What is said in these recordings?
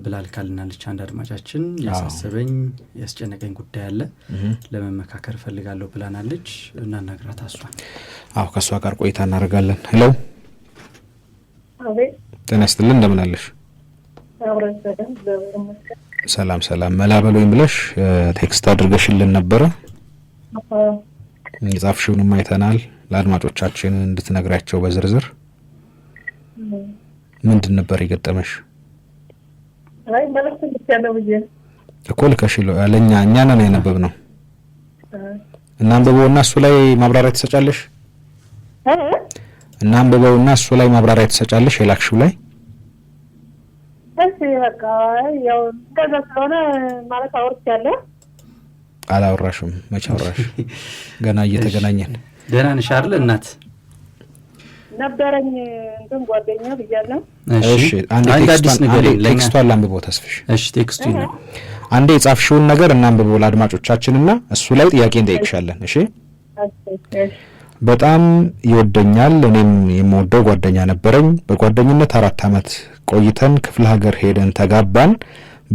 ብላል ካልናለች አንድ አድማጫችን ያሳሰበኝ ያስጨነቀኝ ጉዳይ አለ ለመመካከር ፈልጋለሁ ብላናለች እና እናግራት አሷን ከሷ ጋር ቆይታ እናደርጋለን። ሄሎ አቤት ጤና ይስጥልን እንደምን አለሽ? ሰላም ሰላም መላበሉኝ ብለሽ ቴክስት አድርገሽልን ነበር። የጻፍሽውንም አይተናል። ለአድማጮቻችን እንድትነግራቸው በዝርዝር ምንድን ነበር የገጠመሽ? አይ ማለት እንደው እኮ ልከሽሎ እኛ ነን ያነበብነው እና አንብበውና እሱ ላይ ማብራሪያ ትሰጫለሽ እና አንብበውና እሱ ላይ ማብራሪያ ትሰጫለሽ የላክሽው ላይ እሺ በቃ ያው እንደዛ ስለሆነ ማለት አውርቻለሁ። አላወራሽም? መቼ አወራሽ? ገና እየተገናኘን። ደህና ነሽ አይደል እናት? ነበረኝ እንትን ጓደኛ ብያለሁ። እሺ አንዴ ቴክስቱን አንብበው ተስፍሽ። እሺ ቴክስቱ ነው። አንዴ የጻፍሽውን ነገር እናንብበው ለአድማጮቻችንና እሱ ላይ ጥያቄ እንጠይቅሻለን። እሺ በጣም ይወደኛል፣ እኔም የምወደው ጓደኛ ነበረኝ። በጓደኝነት 4 አመት ቆይተን ክፍለ ሀገር ሄደን ተጋባን።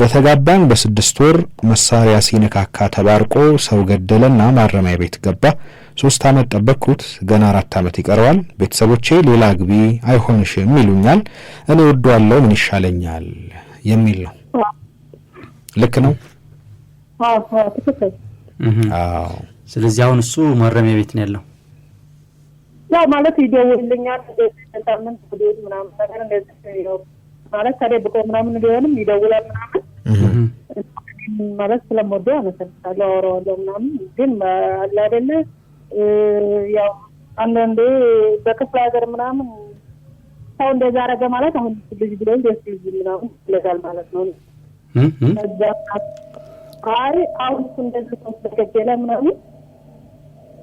በተጋባን በ6 ወር መሳሪያ ሲነካካ ተባርቆ ሰው ገደለና ማረሚያ ቤት ገባ። 3 አመት ጠበቅኩት፣ ገና 4 አመት ይቀረዋል። ቤተሰቦቼ ሌላ ግቢ አይሆንሽም ይሉኛል። እኔ ወደዋለሁ፣ ምን ይሻለኛል የሚል ነው። ልክ ነው? አዎ ትክክል። ስለዚህ አሁን እሱ ማረሚያ ቤት ነው ያለው። ያው ማለት ይደውልልኛል እንደታመን ወዴት ምናምን ነገር እንደዚህ ያው ማለት ተደብቆ ምናምን ቢሆንም ይደውላል ምናምን ማለት ስለምወደው አነሳለሁ አወራዋለሁ ምናምን ግን አለ አይደለ ያው አንዳንዴ በክፍለ ሀገር ምናምን ሰው እንደዛ አደረገ ማለት አሁን ልጅ ብለው ደስ ምናምን ይለጋል ማለት ነው። አይ አሁን እንደዚህ ሰው ተከጀለ ምናምን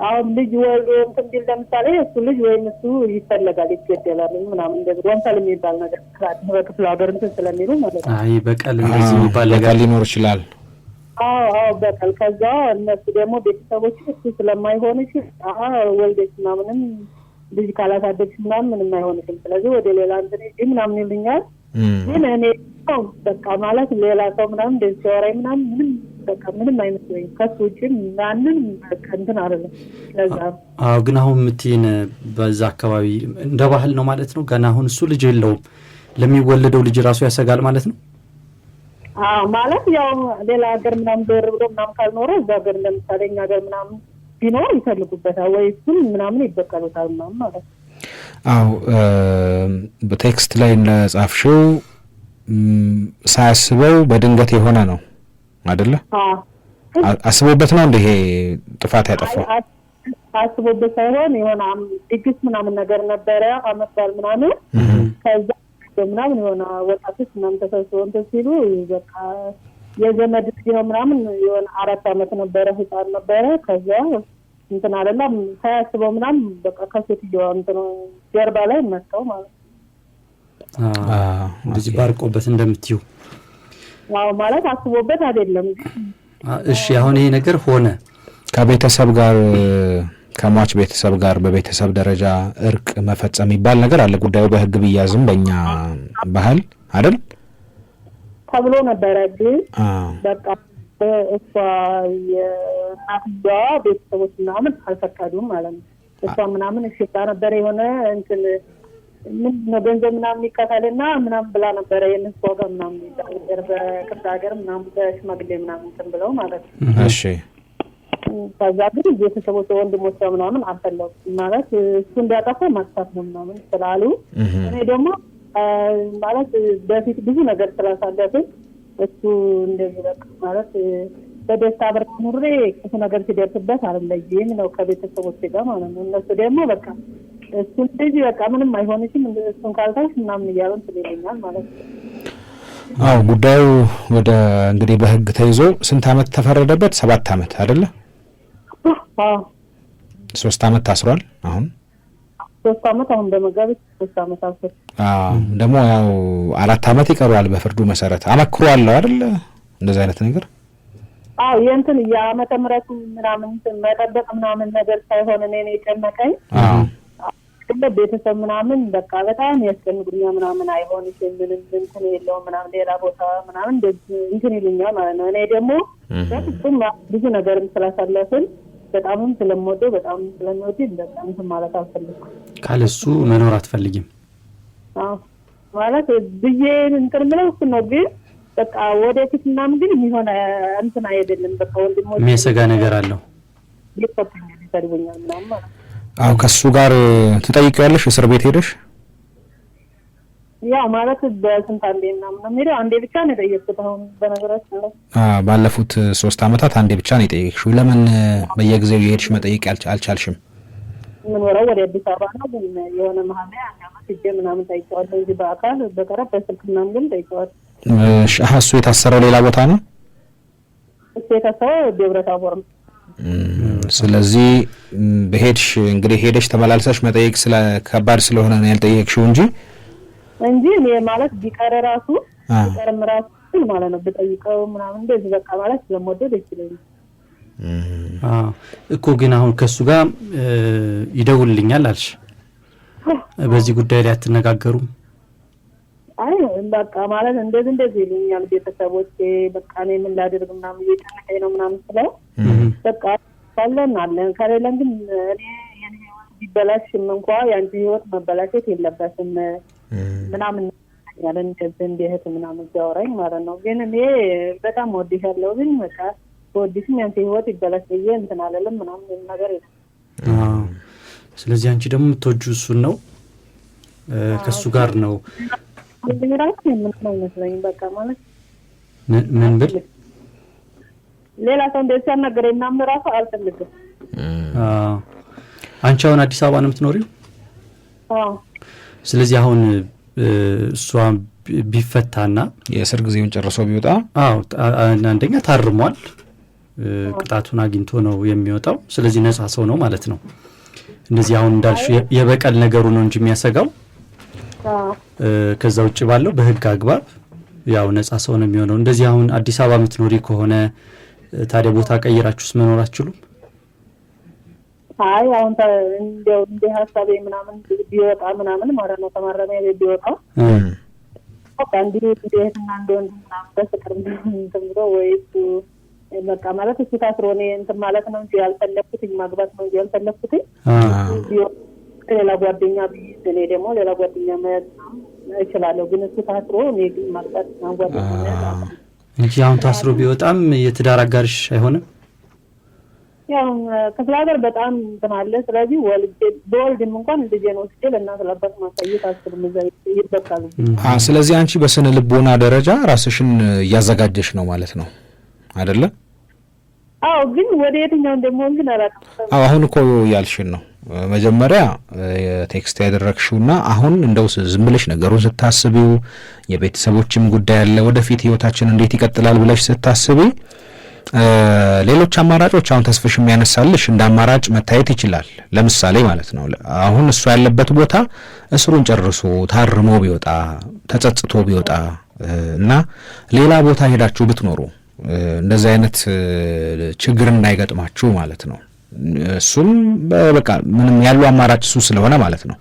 አሁን ልጅ ወልዶ እንትን ለምሳሌ እሱ ልጅ ወይም እሱ ይፈልጋል ይገደላል ምናምን እንደዚህ ወንጀል የሚባል ነገር በክፍለ ሀገር እንትን ስለሚሉ ማለት ነው። አይ በቀል እንደዚህ የሚባል ነገር ሊኖር ይችላል። አዎ በቀል ከዛ እነሱ ደግሞ ቤተሰቦች እሱ ስለማይሆንሽ ወልደሽ ምናምንም ልጅ ካላሳደግሽ ምንም አይሆንሽም፣ ስለዚህ ወደ ሌላ እንትን ምናምን ይሉኛል። ግን እኔ በቃ ማለት ሌላ ሰው ምናምን እንደዚህ ሲያወራኝ ምንም በቃ ምንም አይመስለኝም። ከሱ ውጪ ማንንም እንትን አይደለም። ለዛ ግን አሁን ምትይን በዛ አካባቢ እንደ ባህል ነው ማለት ነው። ገና አሁን እሱ ልጅ የለውም፣ ለሚወለደው ልጅ ራሱ ያሰጋል ማለት ነው። ማለት ያው ሌላ ሀገር ምናምን ደርብሎ ምናምን ካልኖረ እዛ ሀገር ለምሳሌ እኛ ሀገር ምናምን ቢኖር ይፈልጉበታል ወይ እሱን ምናምን ይበቀሉታል ምናምን ማለት ነው። በቴክስት ላይ እንደጻፍሽው ሳያስበው በድንገት የሆነ ነው አይደለ? አስቦበት ነው እንደ ይሄ ጥፋት ያጠፋው። አስቦበት ሳይሆን የሆነ ድግስ ምናምን ነገር ነበረ አመጣል ምናምን ከዛ ምናምን የሆነ ወጣቶች ምናምን ተሰብስበው እንትን ሲሉ በቃ የዘመድ ነው ምናምን የሆነ 4 አመት ነበረ ህፃን ነበረ። ከዛ እንትን አይደለም ሳያስበው ምናምን በቃ ከሴትየዋ እንትን ጀርባ ላይ መጣው ማለት እንደዚህ ባርቆበት እንደምትዩ ማለት አስቦበት አይደለም። እሺ አሁን ይሄ ነገር ሆነ ከቤተሰብ ጋር ከሟች ቤተሰብ ጋር በቤተሰብ ደረጃ እርቅ መፈጸም ይባል ነገር አለ። ጉዳዩ በህግ ቢያዝም በእኛ ባህል አይደል ተብሎ ነበረ። ግን በቃ እሷ የናትያ ቤተሰቦች ምናምን አልፈቀዱም ማለት ነው። እሷ ምናምን እሽታ ነበረ የሆነ እንትን ምን ነው ገንዘብ ምናምን ይከታልና ምናምን ብላ ነበረ የነሱ ጋር ምናምን ነገር በክፍለ ሀገር ምናምን በሽማግሌ ምናምን እንትን ብለው ማለት ነው። እሺ ከዛ ግን ቤተሰቦች ወንድሞች ምናምን አልፈለጉም ማለት እሱ እንዲያጠፋ ማጥፋት ነው ምናምን ስላሉ እኔ ደግሞ ማለት በፊት ብዙ ነገር ስላሳለፍን እሱ እንደዚህ በቃ ማለት በደስታ አብረን ኑሬ ክፉ ነገር ሲደርስበት አይደለም ነው ከቤተሰቦች ጋር ማለት ነው። እነሱ ደግሞ በቃ እሱ እንደዚህ በቃ ምንም አይሆንሽም እሱን ካልታሽ ምናምን እያሉን ስለኛል ማለት ነው። ጉዳዩ ወደ እንግዲህ በህግ ተይዞ ስንት አመት ተፈረደበት? 7 አመት አይደለ? 3 አመት ታስሯል። አሁን 3 አመት አሁን በመጋቢት 3 አመት አስር ደግሞ ያው 4 አመት ይቀረዋል በፍርዱ መሰረት። አመክሮ አለው አይደለ? እንደዚህ አይነት ነገር የእንትን የዓመተ ምህረቱ ምናምን መጠበቅ ምናምን ነገር ሳይሆን እኔ የጨነቀኝ ቤተሰብ ምናምን በቃ በጣም ያስጨንቁኛል ምናምን አይሆንሽም ምንም እንትን የለውም ምናምን ሌላ ቦታ ምናምን እንትን ይሉኛል ማለት ነው። እኔ ደግሞ በፍጹም ብዙ ነገርም ስላሳለፍን በጣምም ስለምወደው በጣም ስለምወደው በጣም እንትን ማለት አልፈልግም። ካለሱ መኖር አትፈልጊም? አዎ ማለት ብዬ እንትን ብለው ነው ግን በቃ ወደፊት ምናምን ግን የሚሆን እንትን አይደለም። በቃ ወንድሞች የሚያሰጋ ነገር አለው ይፈጠኛል ይፈልጉኛል ምናምን ማለት ነው። አው ከሱ ጋር ትጠይቂያለሽ እስር ቤት ሄደሽ? ያው ማለት በስንት አንዴ ምናምን ነው አንዴ ብቻ ነው የጠየቅኩት። አሁን በነገራችን ላይ ባለፉት 3 አመታት አንዴ ብቻ ነው የጠየቅሽው። ለምን በየጊዜው የሄድሽ መጠየቅ አልቻልሽም? ምን ወራው ወደ አዲስ አበባ ነው ግን የሆነ መሀል ላይ አንድ አመት ሄጄ ምናምን ጠይቀዋለሁ እንጂ በአካል በቀረብ በስልክ ምናምን ግን ጠይቀዋለሁ። እሱ የታሰረው ሌላ ቦታ ነው? እሱ የታሰረው ደብረ ታቦር ነው። ስለዚህ በሄድሽ እንግዲህ ሄደሽ ተመላልሰሽ መጠየቅ ከባድ ስለሆነ ነው ያልጠየቅሽው እንጂ እኔ ማለት ቢቀር ራሱ ቢቀርም ራሱ ማለት ነው በጠይቀው ምናምን እንደዚህ በቃ ማለት ስለምወደው ደስ ይለኛል። እኮ ግን አሁን ከሱ ጋር ይደውልልኛል አልሽ፣ በዚህ ጉዳይ ላይ አትነጋገሩም? አይ በቃ ማለት እንደዚህ ይሉኛል ቤተሰቦቼ። በቃ እኔ ምን ላድርግ ምናምን እየጨነቀኝ ነው ምናምን ስለው በቃ ካለን ከሌለን ግን እኔ የኔ ህይወት ቢበላሽም እንኳን ያንቺ ህይወት መበላሸት የለበትም ምናምን ያለን ከዚህ እንደህት ምናምን ሲያወራኝ ማለት ነው። ግን እኔ በጣም ወድሻለሁ ግን በቃ ወድሽም ያንቺ ህይወት ይበላሽ ብዬ እንትን አለለም ምናምን ነገር የለም። ስለዚህ አንቺ ደግሞ የምትወጂው እሱን ነው፣ ከሱ ጋር ነው እንደራሱ ምን አይመስለኝ በቃ ማለት ምን ብል ሌላ ሰው እንደዚህ ያናገረኝ ምናምን ራሱ አልፈልግም። አንቺ አሁን አዲስ አበባ ነው የምትኖሪው? አዎ። ስለዚህ አሁን እሷ ቢፈታና የእስር ጊዜውን ጨርሶ ቢወጣ አንደኛ ታርሟል፣ ቅጣቱን አግኝቶ ነው የሚወጣው። ስለዚህ ነፃ ሰው ነው ማለት ነው። እንደዚህ አሁን እንዳልሽ የበቀል ነገሩ ነው እንጂ የሚያሰጋው ከዛ ውጭ ባለው በህግ አግባብ ያው ነፃ ሰው ነው የሚሆነው። እንደዚህ አሁን አዲስ አበባ የምትኖሪ ከሆነ ታዲያ ቦታ ቀይራችሁስ መኖር አትችሉም? አይ አሁን እንደው እንደ ሀሳቤ ምናምን ቢወጣ ምናምን ማለት ነው ተማረሚያ ቤት ቢወጣ በቃ እንዴትና እንደወንድ ምናምን በፍቅር እንትን ብሎ ወይስ በቃ ማለት እሱ ታስሮ እኔ እንትን ማለት ነው እንጂ ያልፈለኩት ማግባት ነው እንጂ ያልፈለኩት ሌላ ጓደኛ ቢይዝ እኔ ደግሞ ሌላ ጓደኛ መያዝ እችላለሁ። ግን እሱ ታስሮ እኔ ግን ማግባት ነው ጓደኛ እንጂ አሁን ታስሮ ቢወጣም የትዳር አጋርሽ አይሆንም? ያው ክፍለ ሀገር በጣም እንትን አለ። ስለዚህ በወልድም እንኳን ልጄ ነው ስል እና ስለበት ማሳየት አስልም እዛ ይበቃሉ። ስለዚህ አንቺ በስነ ልቦና ደረጃ ራስሽን እያዘጋጀሽ ነው ማለት ነው አይደለ? አዎ። ግን ወደ የትኛው እንደምሆን ግን አላውቅም። አሁን እኮ ያልሽን ነው መጀመሪያ ቴክስት ያደረግሽውና አሁን እንደው ዝም ብለሽ ነገሩን ስታስቢው የቤተሰቦችም ጉዳይ አለ፣ ወደፊት ህይወታችን እንዴት ይቀጥላል ብለሽ ስታስቢ ሌሎች አማራጮች አሁን ተስፍሽ የሚያነሳልሽ እንደ አማራጭ መታየት ይችላል። ለምሳሌ ማለት ነው አሁን እሱ ያለበት ቦታ እስሩን ጨርሶ ታርሞ ቢወጣ ተጸጽቶ ቢወጣ እና ሌላ ቦታ ሄዳችሁ ብትኖሩ እንደዚህ አይነት ችግር እንዳይገጥማችሁ ማለት ነው። እሱም በቃ ምንም ያለው አማራጭ እሱ ስለሆነ ማለት ነው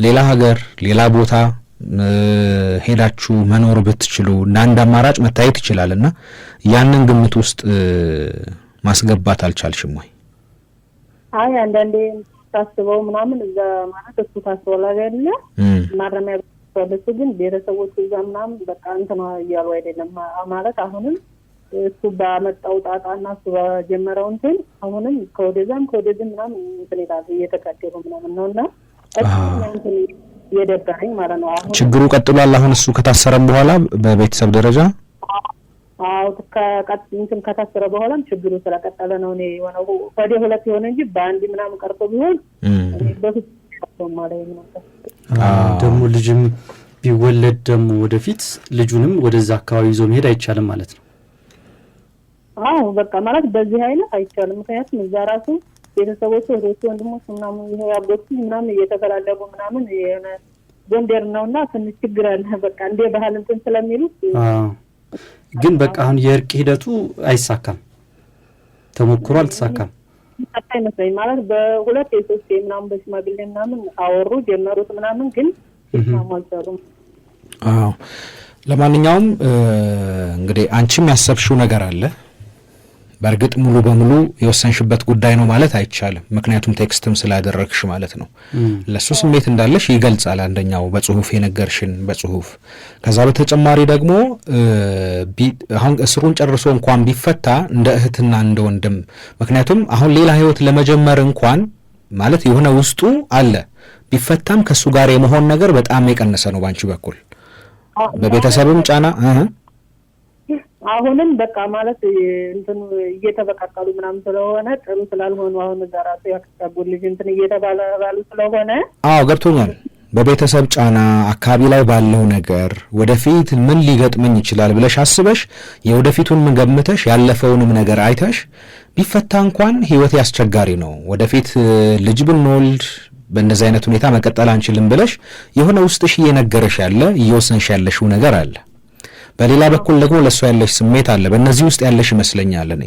ሌላ ሀገር ሌላ ቦታ ሄዳችሁ መኖር ብትችሉ እና አንድ አማራጭ መታየት ይችላልና ያንን ግምት ውስጥ ማስገባት አልቻልሽም ወይ? አይ አንዳንዴ ታስበው ምናምን እዛ ማለት እሱ ታስቦላ አይደለ ማረሚያ ቤት ግን ቤተሰቦቹ እዛ ምናምን በቃ እንትና እያሉ አይደለም ማለት አሁንም እሱ ባመጣው ጣጣና እሱ በጀመረው እንትን አሁንም ከወደዛም ምናምን እንትን ይላል እየተቀደሉ ምናምን ነውና እንትን የደበረኝ ማለት ነው። አሁን ችግሩ ቀጥሏል። አሁን እሱ ከታሰረም በኋላ በቤተሰብ ደረጃ እንትን ከታሰረ በኋላም ችግሩ ስለቀጠለ ነው። እኔ የሆነው ወደ ሁለት የሆነ እንጂ በአንድ ምናምን ቀርቶ ቢሆን በፊት ማለት ነው። ደግሞ ልጅም ቢወለድ ደግሞ ወደፊት ልጁንም ወደዛ አካባቢ ይዞ መሄድ አይቻልም ማለት ነው። አዎ በቃ ማለት በዚህ አይነት አይቻልም። ምክንያቱም እዛ ራሱ ቤተሰቦቹ እህቶቹ ወንድሞች ምናምን ይሄ ያቦቱ ምናምን እየተፈላለጉ ምናምን የሆነ ጎንደር ነውና ትንሽ ችግር አለ። በቃ እንደ ባህል እንትን ስለሚሉ ግን በቃ አሁን የእርቅ ሂደቱ አይሳካም፣ ተሞክሮ አልተሳካም። አይመስለኝ ማለት በሁለት የሶስት ምናምን በሽማግሌ ምናምን አወሩ ጀመሩት ምናምን ግን ማማልሰሩም። አዎ ለማንኛውም እንግዲህ አንቺም ያሰብሽው ነገር አለ። በእርግጥ ሙሉ በሙሉ የወሰንሽበት ጉዳይ ነው ማለት አይቻልም። ምክንያቱም ቴክስትም ስላደረግሽ ማለት ነው። ለሱ ስሜት እንዳለሽ ይገልጻል። አንደኛው በጽሁፍ የነገርሽን በጽሁፍ ከዛ በተጨማሪ ደግሞ አሁን እስሩን ጨርሶ እንኳን ቢፈታ እንደ እህትና እንደ ወንድም ምክንያቱም አሁን ሌላ ህይወት ለመጀመር እንኳን ማለት የሆነ ውስጡ አለ ቢፈታም ከሱ ጋር የመሆን ነገር በጣም የቀነሰ ነው ባንቺ በኩል በቤተሰብም ጫና አሁንም በቃ ማለት እንትን እየተበቃቀሉ ምናምን ስለሆነ ጥሩ ስላልሆኑ አሁን ዛራቱ ያከታጉል ልጅ እንትን እየተባሉ ስለሆነ ገብቶኛል። በቤተሰብ ጫና አካባቢ ላይ ባለው ነገር ወደፊት ምን ሊገጥመኝ ይችላል ብለሽ አስበሽ የወደፊቱን ምን ገምተሽ ያለፈውንም ነገር አይተሽ ቢፈታ እንኳን ህይወት ያስቸጋሪ ነው ወደፊት ልጅ ብንወልድ በእንደዚህ አይነት ሁኔታ መቀጠል አንችልም ብለሽ የሆነ ውስጥሽ እየነገረሽ ያለ እየወሰንሽ ያለሽው ነገር አለ። በሌላ በኩል ደግሞ ለሷ ያለሽ ስሜት አለ። በእነዚህ ውስጥ ያለሽ ይመስለኛል እኔ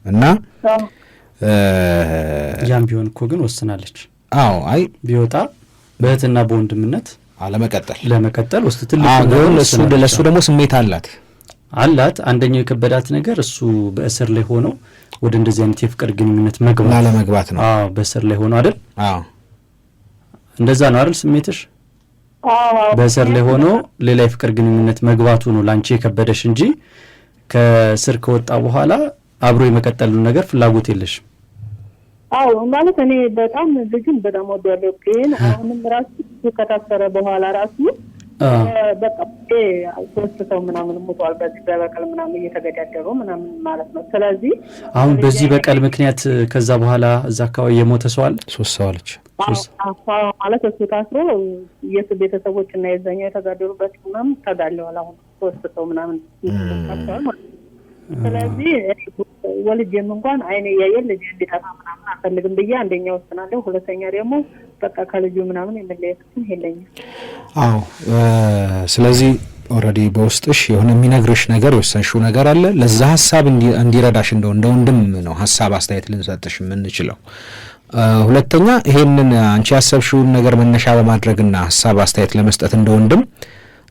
እና ያም ቢሆን እኮ ግን ወስናለች። አዎ አይ ቢወጣ በእህትና በወንድምነት ለመቀጠል ውስጥ ትልቅ ግን ለሱ ደግሞ ስሜት አላት። አንደኛው የከበዳት ነገር እሱ በእስር ላይ ሆኖ ወደ እንደዚህ አይነት የፍቅር ግንኙነት ለመግባት ነው። አዎ በእስር ላይ ሆኖ አይደል? አዎ እንደዛ ነው አይደል ስሜትሽ? በእስር ላይ ሆኖ ሌላ የፍቅር ግንኙነት መግባቱ ነው ላንቺ የከበደሽ እንጂ ከስር ከወጣ በኋላ አብሮ የመቀጠሉ ነገር ፍላጎት የለሽም። አዎ ማለት እኔ በጣም ልጅን በጣም ወደዋለሁ። ግን አሁንም ራሱ ከታሰረ በኋላ ራሱ በቃ ሶስት ሰው ምናምን ሞቷል በዚህ በበቀል ምናምን እየተገዳደሩ ምናምን ማለት ነው። ስለዚህ አሁን በዚህ በቀል ምክንያት ከዛ በኋላ እዛ አካባቢ የሞተ ሰው አለ? 3 ሰው አለች። ማለት እሱ ታስሮ የሱ ቤተሰቦች እና የዛኛው የተጋደሉበት ምናምን ተጋለዋል። አሁን 3 ሰው ምናምን ታስሯል። ስለዚህ ወልጄም እንኳን አይኔ እያየን ልጅ እንዲጠፋ ምናምን አልፈልግም ብዬ አንደኛ ወስናለሁ። ሁለተኛ ደግሞ በቃ ከልጁ ምናምን የመለየትም የለኝም። አዎ ስለዚህ ኦልሬዲ በውስጥሽ የሆነ የሚነግርሽ ነገር የወሰንሽው ነገር አለ። ለዛ ሐሳብ እንዲረዳሽ እንደ ወንድም ነው ሐሳብ አስተያየት ልንሰጥሽ የምንችለው። ሁለተኛ ይሄንን አንቺ ያሰብሽውን ነገር መነሻ በማድረግና ሐሳብ አስተያየት ለመስጠት እንደ ወንድም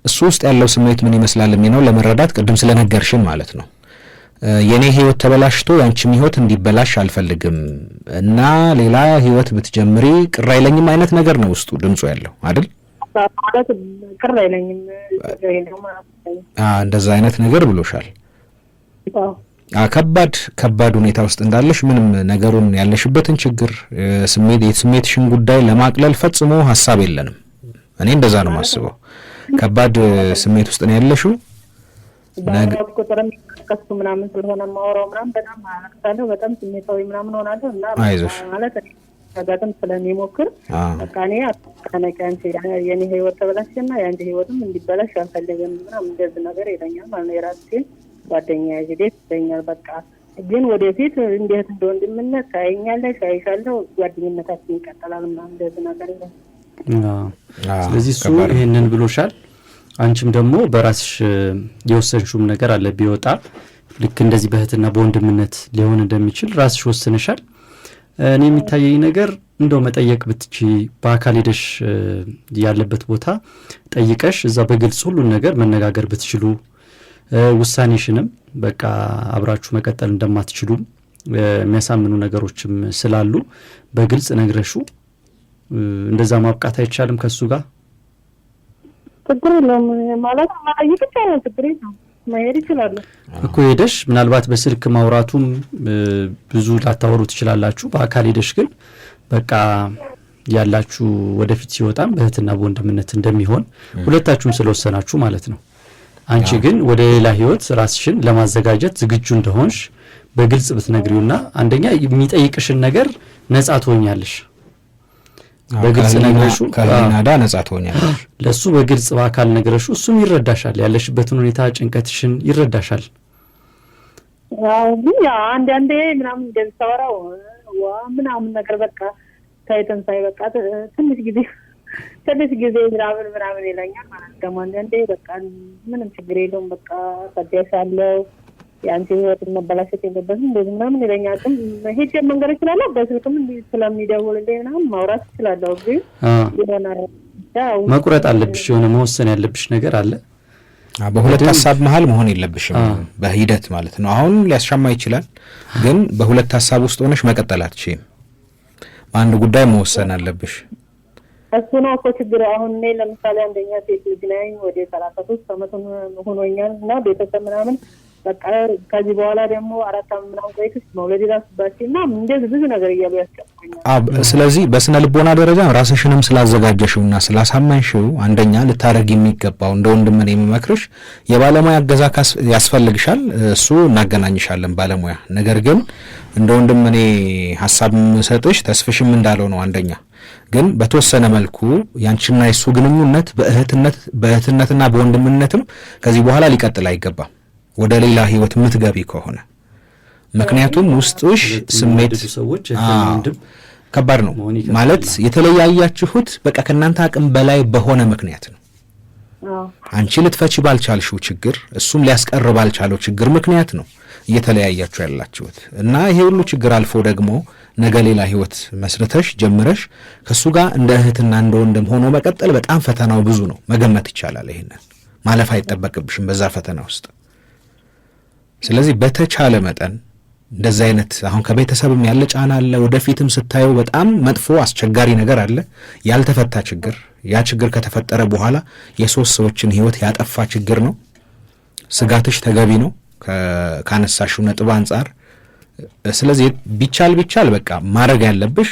እሱ ውስጥ ያለው ስሜት ምን ይመስላል የሚለው ለመረዳት ቅድም ስለነገርሽን ማለት ነው የኔ ህይወት ተበላሽቶ ያንቺም ህይወት እንዲበላሽ አልፈልግም እና ሌላ ህይወት ብትጀምሪ ቅር አይለኝም አይነት ነገር ነው ውስጡ ድምጹ ያለው አይደል? ማለት ቅር አይለኝም እንደዛ አይነት ነገር ብሎሻል። ከባድ ሁኔታ ውስጥ እንዳለሽ ምንም ነገሩን ያለሽበትን ችግር የስሜትሽን ጉዳይ ለማቅለል ፈጽሞ ሐሳብ የለንም። እኔ እንደዛ ነው የማስበው። ከባድ ስሜት ውስጥ ነው ያለሽው። ቁጥርም ከሱ ምናምን ስለሆነ ማወራው ምናምን በጣም አላክታለሁ በጣም ስሜታዊ ምናምን ሆናለሁ እና ማለት ነገርም ስለሚሞክር በቃ እኔ አታነቃንቺ የኔ ህይወት ተበላሽና ያንቺ ህይወትም እንዲበላሽ አልፈልግም ምናምን እንደዚህ ነገር ይለኛል ማለት ነው። የራሴን ጓደኛ ያጅዴት ይለኛል። በቃ ግን ወደፊት እንዴት እንደወንድምነት ታይኛለሽ አይሻለሁ ጓደኝነታችን ይቀጥላል ምናምን እንደዚህ ነገር ይለኛል። ስለዚህ እሱ ይሄንን ብሎሻል። አንቺም ደግሞ በራስሽ የወሰንሽውም ነገር አለ ቢወጣ ልክ እንደዚህ በእህትና በወንድምነት ሊሆን እንደሚችል ራስሽ ወስነሻል። እኔ የሚታየኝ ነገር እንደው መጠየቅ ብትቺ በአካል ሄደሽ ያለበት ቦታ ጠይቀሽ እዛ በግልጽ ሁሉን ነገር መነጋገር ብትችሉ ውሳኔሽንም በቃ አብራችሁ መቀጠል እንደማትችሉ የሚያሳምኑ ነገሮችም ስላሉ በግልጽ ነግረሹ እንደዛ ማብቃት አይቻልም ከሱ ጋር? ችግር የለም ማለት ማየት ይቻላል። ችግር የለም ማየት ይችላል እኮ ሄደሽ ምናልባት በስልክ ማውራቱም ብዙ ላታወሩ ትችላላችሁ። በአካል ሄደሽ ግን በቃ ያላችሁ ወደፊት ሲወጣም በእህትና በወንድምነት እንደሚሆን ሁለታችሁም ስለወሰናችሁ ማለት ነው። አንቺ ግን ወደ ሌላ ህይወት ራስሽን ለማዘጋጀት ዝግጁ እንደሆንሽ በግልጽ ብትነግሪውና አንደኛ የሚጠይቅሽን ነገር ነጻ ትሆኛለሽ። በግልጽ ነግረሹ ከሊናዳ ነጻ ትሆኛለሽ። ለሱ በግልጽ በአካል ነግረሹ እሱም ይረዳሻል። ያለሽበትን ሁኔታ ጭንቀትሽን ይረዳሻል። ግን አንዳንዴ ምናምን እንደምታወራው ምናምን ነገር በቃ ታይተን ሳይበቃ ትንሽ ጊዜ ምናምን ይለኛል ማለት ደግሞ አንዳንዴ በቃ ምንም ችግር የለውም በቃ ሰደሳለሁ ያንቺ ህይወት መበላሸት የለበትም እንደዚህ ምናምን ይለኛል። ግን ሄጄ መንገር እችላለሁ፣ በስልክም ስለሚደውልልኝ ምናምን ማውራት እችላለሁ። ግን የሆነ መቁረጥ አለብሽ፣ የሆነ መወሰን ያለብሽ ነገር አለ። በሁለት ሀሳብ መሀል መሆን የለብሽም በሂደት ማለት ነው። አሁን ሊያስሻማ ይችላል፣ ግን በሁለት ሀሳብ ውስጥ ሆነሽ መቀጠል አትችይም። በአንድ ጉዳይ መወሰን አለብሽ። እሱ ነው እኮ ችግር። አሁን እኔ ለምሳሌ አንደኛ ሴት ልጅ ነኝ፣ ወደ 33 ዓመት ሆኖኛል እና ቤተሰብ ምናምን በቃ ከዚህ በኋላ ደግሞ 4 ዓመት ምናምን ቆይተሽ መውለድ ይራስባችና እንደዚህ ብዙ ነገር እያሉ ያስጨንቁኛል። ስለዚህ በስነ ልቦና ደረጃ ራስሽንም ስላዘጋጀሽውና ስላሳመንሽው አንደኛ ልታረግ የሚገባው እንደ ወንድም እኔ የምመክርሽ የባለሙያ እገዛ ያስፈልግሻል። እሱ እናገናኝሻለን ባለሙያ። ነገር ግን እንደ ወንድም እኔ ሐሳብ የምሰጥሽ ተስፍሽም እንዳለው ነው። አንደኛ ግን በተወሰነ መልኩ ያንቺና የሱ ግንኙነት በእህትነትና በወንድምነትም ከዚህ በኋላ ሊቀጥል አይገባም ወደ ሌላ ህይወት የምትገቢ ከሆነ። ምክንያቱም ውስጥሽ ስሜት ከባድ ነው ማለት የተለያያችሁት በቃ ከእናንተ አቅም በላይ በሆነ ምክንያት ነው። አንቺ ልትፈቺ ባልቻልሽው ችግር፣ እሱም ሊያስቀር ባልቻለው ችግር ምክንያት ነው እየተለያያችሁ ያላችሁት እና ይሄ ሁሉ ችግር አልፎ ደግሞ ነገ ሌላ ህይወት መስርተሽ ጀምረሽ ከሱ ጋር እንደ እህትና እንደ ወንድም ሆኖ መቀጠል በጣም ፈተናው ብዙ ነው። መገመት ይቻላል። ይሄንን ማለፍ አይጠበቅብሽም በዛ ፈተና ውስጥ። ስለዚህ በተቻለ መጠን እንደዚህ አይነት አሁን ከቤተሰብም ያለ ጫና አለ፣ ወደፊትም ስታየው በጣም መጥፎ አስቸጋሪ ነገር አለ፣ ያልተፈታ ችግር። ያ ችግር ከተፈጠረ በኋላ የሶስት ሰዎችን ህይወት ያጠፋ ችግር ነው። ስጋትሽ ተገቢ ነው ካነሳሽው ነጥብ አንጻር። ስለዚህ ቢቻል በቃ ማድረግ ያለብሽ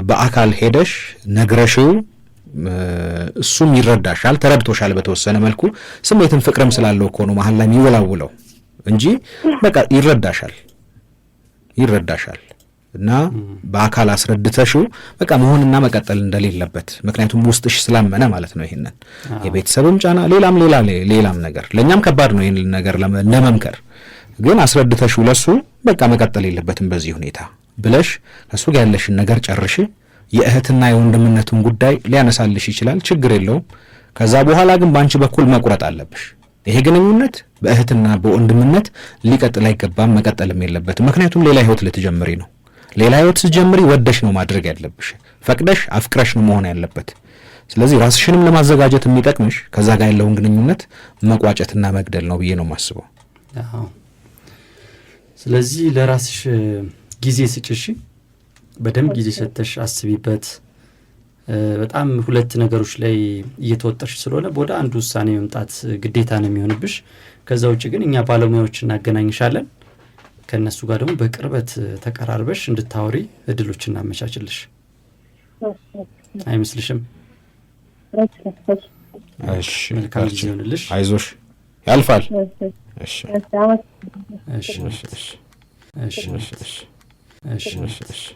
በአካል ሄደሽ ነግረሽው እሱም ይረዳሻል፣ ተረድቶሻል በተወሰነ መልኩ። ስሜትን ፍቅርም ስላለው እኮ ነው መሀል ላይ የሚወላውለው እንጂ በቃ ይረዳሻል እና በአካል አስረድተሽው በቃ መሆንና መቀጠል እንደሌለበት፣ ምክንያቱም ውስጥሽ ስላመነ ማለት ነው። ይሄንን የቤተሰብም ጫና ሌላም ነገር ለኛም ከባድ ነው ይሄን ነገር ለመምከር። ግን አስረድተሽው ለሱ በቃ መቀጠል የለበትም በዚህ ሁኔታ ብለሽ ከሱ ጋር ያለሽን ነገር ጨርሽ። የእህትና የወንድምነቱን ጉዳይ ሊያነሳልሽ ይችላል፣ ችግር የለውም። ከዛ በኋላ ግን ባንቺ በኩል መቁረጥ አለብሽ። ይሄ ግንኙነት በእህትና በወንድምነት ሊቀጥል አይገባም፣ መቀጠልም የለበትም። ምክንያቱም ሌላ ህይወት ልትጀምሪ ነው። ሌላ ህይወት ስትጀምሪ ወደሽ ነው ማድረግ ያለብሽ፣ ፈቅደሽ አፍቅረሽ ነው መሆን ያለበት። ስለዚህ ራስሽንም ለማዘጋጀት የሚጠቅምሽ ከዛ ጋር ያለውን ግንኙነት መቋጨትና መግደል ነው ብዬ ነው የማስበው። ስለዚህ ለራስሽ ጊዜ ስጭሽ፣ በደንብ ጊዜ ሰጥተሽ አስቢበት። በጣም ሁለት ነገሮች ላይ እየተወጠርሽ ስለሆነ ወደ አንዱ ውሳኔ መምጣት ግዴታ ነው የሚሆንብሽ። ከዛ ውጭ ግን እኛ ባለሙያዎች እናገናኝሻለን። ከነሱ ጋር ደግሞ በቅርበት ተቀራርበሽ እንድታወሪ እድሎች እናመቻችልሽ። አይመስልሽም? እሺ፣ መልካም ጊዜ ይሁንልሽ። አይዞሽ፣ ያልፋል። እሺ እሺ እሺ እሺ እሺ እሺ